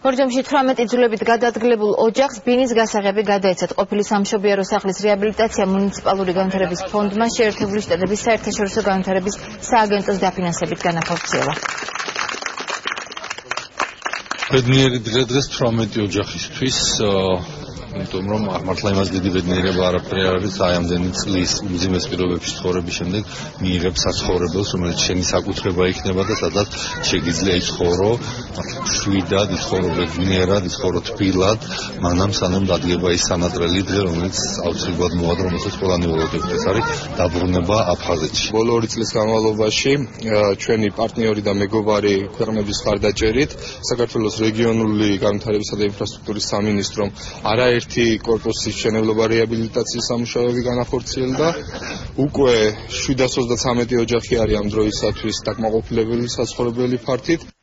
ორჯომში 18 იძულებით გადაადგილებულ ოჯახს ბინის გასაღები გადაეცათ. ყოფილი სამშობიარო სახლის რეაბილიტაცია მუნიციპალური განვითარების ფონდმა შეერთებული შტატების საერთაშორისო განვითარების სააგენტოს დაფინანსებით განახორციელა. ბედნიერი დღეს 18 ოჯახისთვის იმიტომ რომ მართლა იმას დიდი ბედნიერება არაფერი არ არის აი ამდენი წლის უმძიმეს პირობებში ცხოვრების შემდეგ მიიღებს საცხოვრებელს რომელიც შენი საკუთრება იქნება და სადაც შეგიძლია იცხოვრო შვიდად იცხოვრო ბედნიერად იცხოვრო თბილად მანამ სანამ დადგება ის სანატრელი დღე რომელიც აუცილებლად მოვა რომელსაც ყველანი ველოდებით ეს არის დაბრუნება აფხაზეთში ბოლო 2 წლის განმავლობაში ჩვენი პარტნიორი და მეგობარი ქვეყნების ხარდაჭერით საქართველოს რეგიონული განვითარებისა და ინფრასტრუქტურის სამინისტრომ არაერთი კორპუსის მშენებლობა რეაბილიტაციის სამუშაოები განახორციელდა. უკვე 733 ოჯახი არის ამ დროისათვის დაკმაყოფილებელი საცხოვრებელი ფართით.